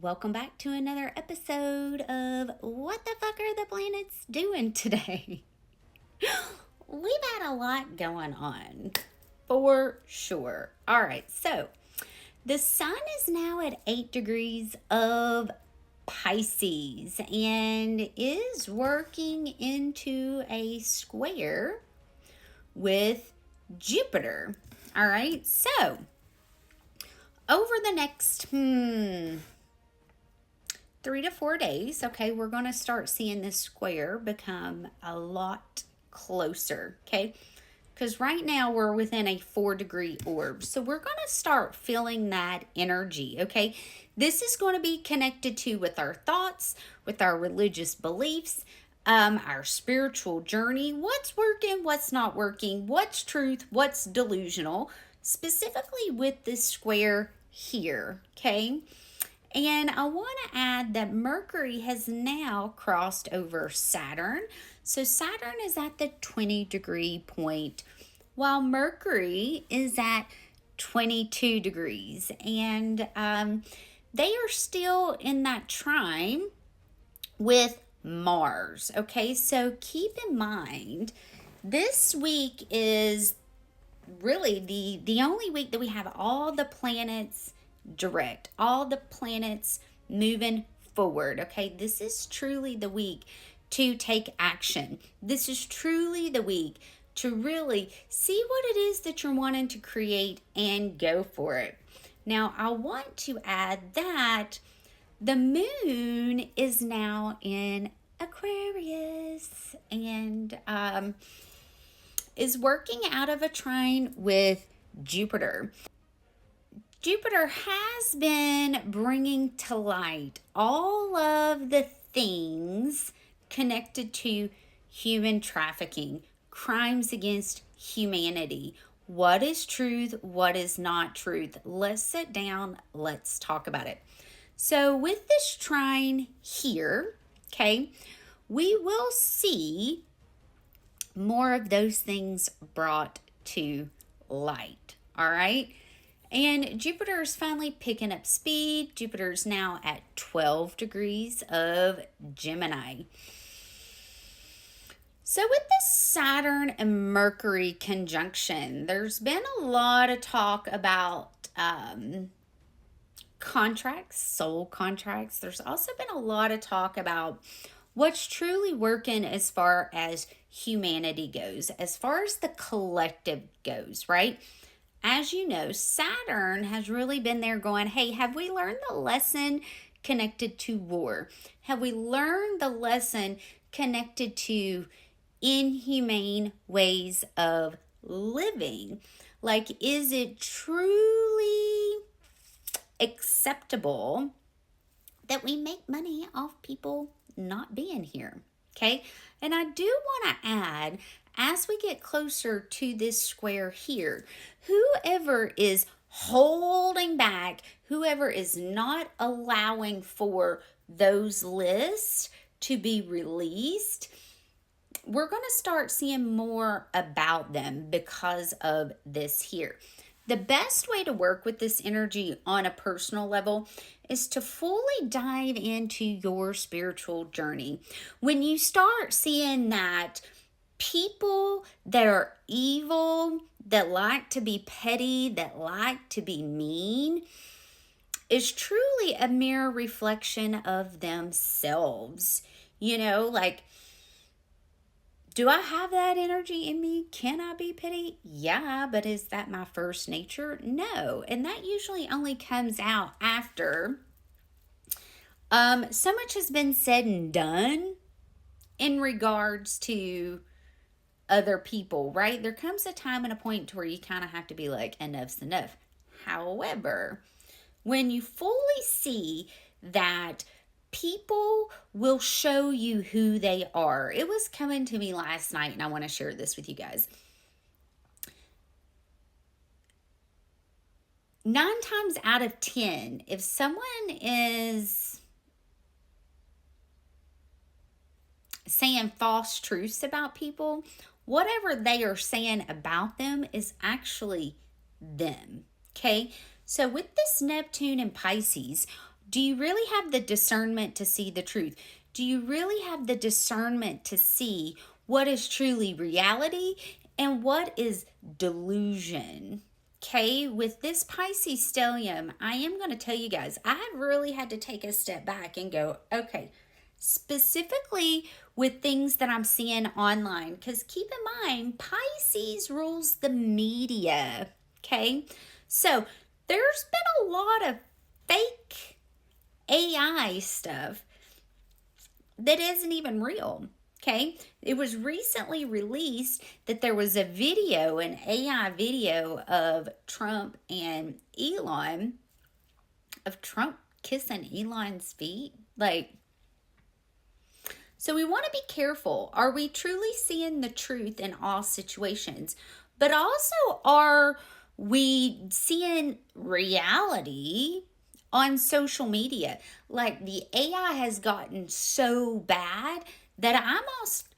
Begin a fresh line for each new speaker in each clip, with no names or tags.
Welcome back to another episode of What the Fuck Are the Planets Doing Today? We've had a lot going on, for sure. All right, so the sun is now at 8 degrees of Pisces and is working into a square with Jupiter. All right, so over the next 3 to 4 days, okay, we're going to start seeing this square become a lot closer, okay? Because right now we're within a 4-degree orb. So we're going to start feeling that energy, okay? This is going to be connected to with our thoughts, with our religious beliefs, our spiritual journey, what's working, what's not working, what's truth, what's delusional, specifically with this square here, okay? And I want to add that Mercury has now crossed over Saturn. So Saturn is at the 20-degree point, while Mercury is at 22 degrees. And they are still in that trine with Mars. Okay, so keep in mind, this week is really the only week that we have all the planets direct, all the planets moving forward. Okay, this is truly the week to take action. This is truly the week to really see what it is that you're wanting to create and go for it. Now, I want to add that the moon is now in Aquarius and is working out of a trine with Jupiter. Jupiter has been bringing to light all of the things connected to human trafficking, crimes against humanity. What is truth? What is not truth? Let's sit down. Let's talk about it. So with this trine here, okay, we will see more of those things brought to light. All right. And Jupiter is finally picking up speed. Jupiter's now at 12 degrees of Gemini. So with this Saturn and Mercury conjunction, there's been a lot of talk about contracts, soul contracts. There's also been a lot of talk about what's truly working as far as humanity goes, as far as the collective goes, right? As you know, Saturn has really been there going, hey, have we learned the lesson connected to war? Have we learned the lesson connected to inhumane ways of living? Like, is it truly acceptable that we make money off people not being here? Okay, and I do want to add, as we get closer to this square here, whoever is holding back, whoever is not allowing for those lists to be released, we're going to start seeing more about them because of this here. The best way to work with this energy on a personal level is to fully dive into your spiritual journey. When you start seeing that people that are evil, that like to be petty, that like to be mean, is truly a mirror reflection of themselves. You know, like, do I have that energy in me? Can I be petty? Yeah, but is that my first nature? No. And that usually only comes out after so much has been said and done in regards to other people, right? There comes a time and a point to where you kind of have to be like, enough's enough. However, when you fully see that people will show you who they are. It was coming to me last night, and I want to share this with you guys. 9 times out of 10, if someone is saying false truths about people, whatever they are saying about them is actually them. Okay? So with this Neptune and Pisces, Do you really have the discernment to see the truth? Do you really have the discernment to see what is truly reality and what is delusion? Okay, with this Pisces stellium, I am going to tell you guys, I have really had to take a step back and go, okay, specifically with things that I'm seeing online, because keep in mind, Pisces rules the media, okay? So there's been a lot of fake AI stuff that isn't even real. Okay, it was recently released that there was a video, an AI video of Trump and Elon, of Trump kissing Elon's feet. Like, so we want to be careful. Are we truly seeing the truth in all situations? But also, are we seeing reality on social media? Like, the AI has gotten so bad that I'm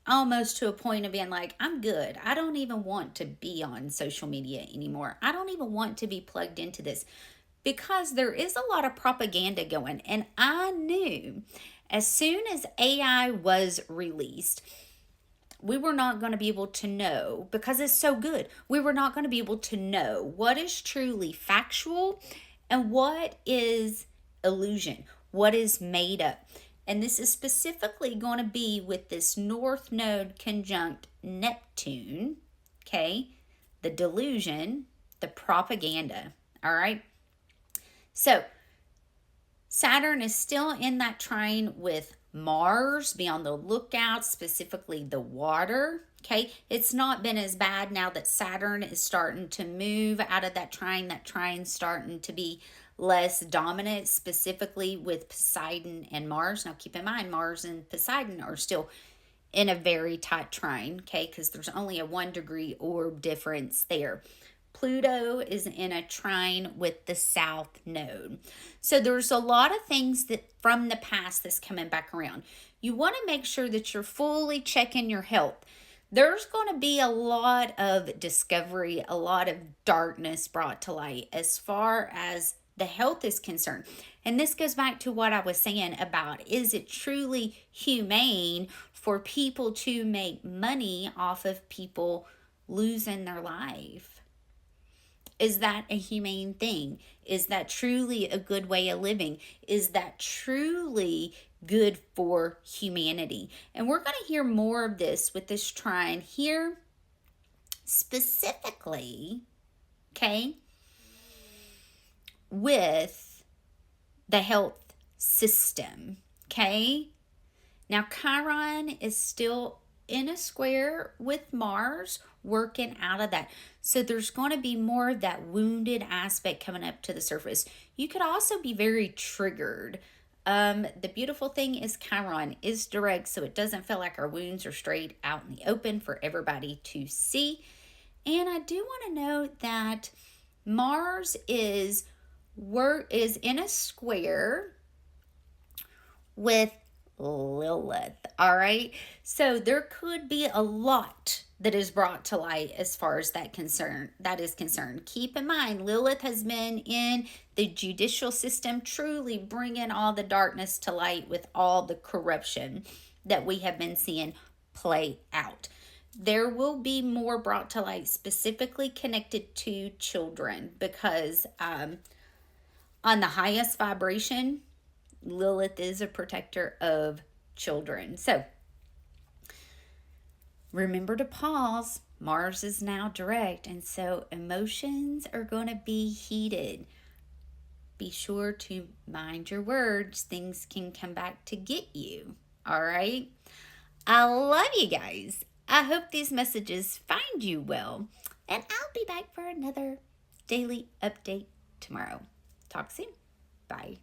almost to a point of being like, I'm good. I don't even want to be on social media anymore. I don't even want to be plugged into this, because there is a lot of propaganda going. And I knew as soon as AI was released, we were not going to be able to know, because it's so good, we were not going to be able to know what is truly factual and what is illusion, what is made up. And this is specifically going to be with this North Node conjunct Neptune, okay? The delusion, the propaganda, all right? So Saturn is still in that trine with Mars. Be on the lookout, specifically the water, okay? It's not been as bad now that Saturn is starting to move out of that trine. That trine's starting to be less dominant, specifically with Poseidon and Mars. Now, keep in mind, Mars and Poseidon are still in a very tight trine, okay? Because there's only a 1 degree orb difference there. Pluto is in a trine with the South Node. So there's a lot of things that from the past that's coming back around. You want to make sure that you're fully checking your health. There's going to be a lot of discovery, a lot of darkness brought to light as far as the health is concerned. And this goes back to what I was saying about, is it truly humane for people to make money off of people losing their life? Is that a humane thing? Is that truly a good way of living? Is that truly good for humanity? And we're going to hear more of this with this trine here, specifically, okay, with the health system, okay? Now, Chiron is still in a square with Mars, working out of that. So there's going to be more of that wounded aspect coming up to the surface. You could also be very triggered. The beautiful thing is Chiron is direct, so it doesn't feel like our wounds are straight out in the open for everybody to see. And I do want to note that Mars is in a square with Lilith, all right? So there could be a lot that is brought to light as far as that is concerned. Keep in mind, Lilith has been in the judicial system, truly bringing all the darkness to light with all the corruption that we have been seeing play out. There will be more brought to light, specifically connected to children, because on the highest vibration, Lilith is a protector of children. So remember to pause. Mars is now direct, and so emotions are going to be heated. Be sure to mind your words. Things can come back to get you. All right? I love you guys. I hope these messages find you well, and I'll be back for another daily update tomorrow. Talk soon. Bye.